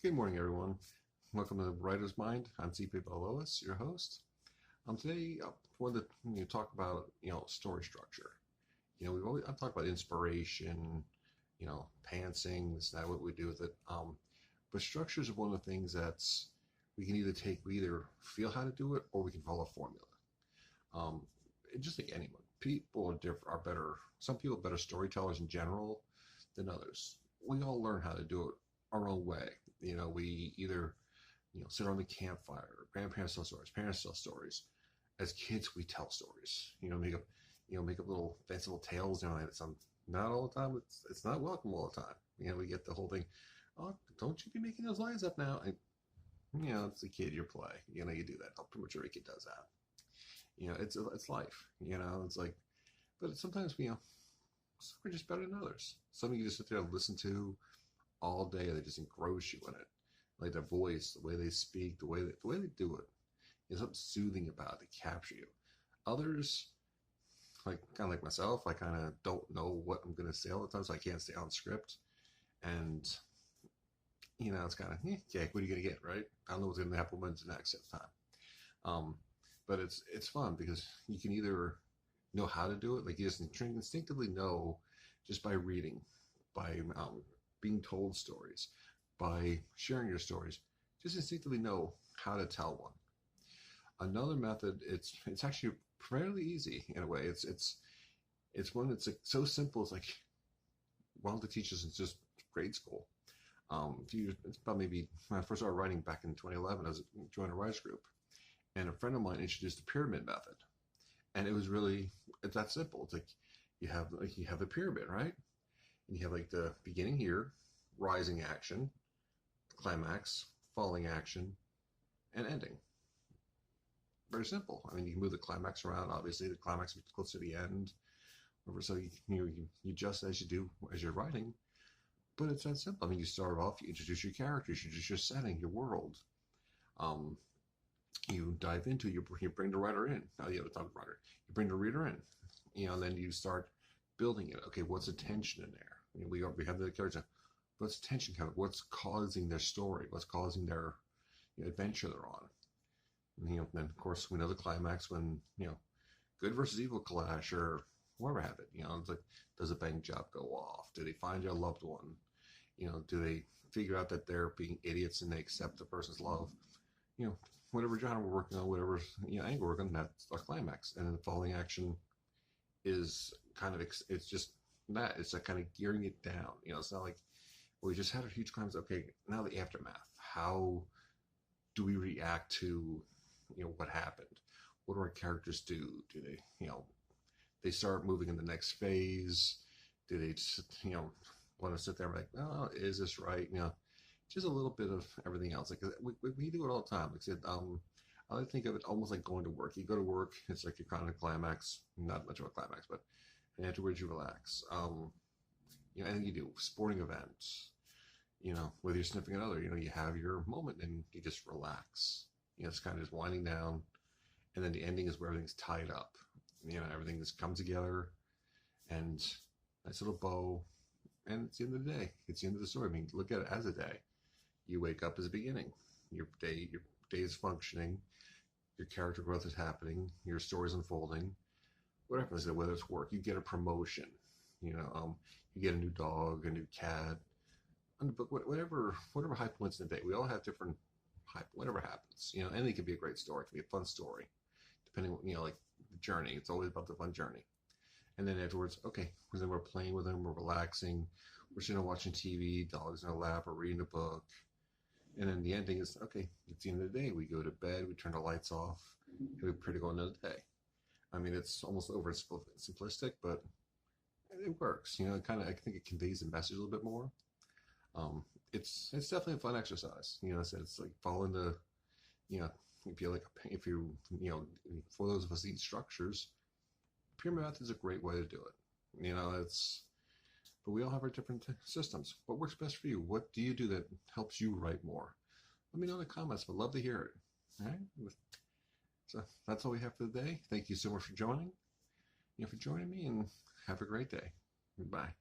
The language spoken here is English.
Good morning, everyone. Welcome to the Writer's Mind. I'm C.P. Lois, your host. Today, I wanted to talk about story structure. I've talked about inspiration, pantsing. That's not what we do with it. But structures are one of the things that's we either feel how to do it or we can follow a formula. Just like anyone, people are better. Some people are better storytellers in general than others. We all learn how to do it our own way. We either, sit around the campfire. Grandparents tell stories. Parents tell stories. As kids, we tell stories. Make up little fanciful tales. It's not all the time. It's not welcome all the time. We get the whole thing. Oh, don't you be making those lines up now? And it's a kid. You play. You do that. Pretty much every kid does that. It's life. It's like, but sometimes some are just better than others. Some you just sit there and listen to all day. They just engross you in it, like their voice, the way they speak, the way they do it. There's something soothing about it to capture you. Others, kind of like myself, I kind of don't know what I'm going to say all the time, so I can't stay on script. And it's kind of okay. What are you going to get, right? I don't know what's going to happen when's the next time. But it's fun because you can either know how to do it, like you just instinctively know just by reading, by being told stories, by sharing your stories, just instinctively know how to tell one. Another method, it's actually fairly easy in a way. It's one that's so simple. It's like one of the teachers in just grade school. It's about maybe when I first started writing back in 2011, I was joined a writers group, and a friend of mine introduced the pyramid method, and it's that simple. It's like you have the pyramid, right? And you have the beginning here, rising action, climax, falling action, and ending. Very simple. You can move the climax around. Obviously, the climax is close to the end. So you adjust as you're writing. But it's that simple. You start off, you introduce your characters, you introduce your setting, your world. You dive into, you bring the writer in. Now you have to talk writer. You bring the reader in. And then you start building it. Okay, what's the tension in there? We have the character. What's the tension coming? What's causing their story? What's causing their adventure they're on? And then of course we know the climax when good versus evil clash or whatever have it. It's like, does a bank job go off? Do they find their loved one? Do they figure out that they're being idiots and they accept the person's love? Whatever genre we're working on, whatever angle we're working on, that's our climax. And then the falling action is kind of it's just that it's like kind of gearing it down. It's not like we just had a huge climax. Okay, now the aftermath. How do we react to what happened? What do our characters do? Do they they start moving in the next phase? Do they just want to sit there and be like, oh, is this right? Just a little bit of everything else. Like we do it all the time. Like I said, I like to think of it almost like going to work. You go to work, it's like your kind of climax, not much of a climax, but and afterwards you relax. Anything you do, sporting events, whether you're sniffing another, you have your moment and you just relax. It's kind of just winding down, and then the ending is where everything's tied up. Everything just comes together, and nice little bow, and it's the end of the day. It's the end of the story. Look at it as a day. You wake up as a beginning. Your day is functioning. Your character growth is happening. Your story's unfolding. Whatever it is, whether it's work, you get a promotion. You get a new dog, a new cat, but whatever high points in the day. We all have different whatever happens. Anything can be a great story. It can be a fun story, depending on like the journey. It's always about the fun journey. And then afterwards, okay, because then we're playing with them, we're relaxing, we're sitting and watching TV, dogs in our lap, or reading a book. And then the ending is, okay, it's the end of the day. We go to bed, we turn the lights off, and we prepare to go another day. It's almost over simplistic, but it works. I think it conveys the message a little bit more. It's definitely a fun exercise. It's like following the, for those of us that eat structures, pyramid method is a great way to do it. But we all have our different systems. What works best for you? What do you do that helps you write more? Let me know in the comments. I'd love to hear it. All right. So that's all we have for the day. Thank you so much for joining. For joining me, and have a great day. Goodbye.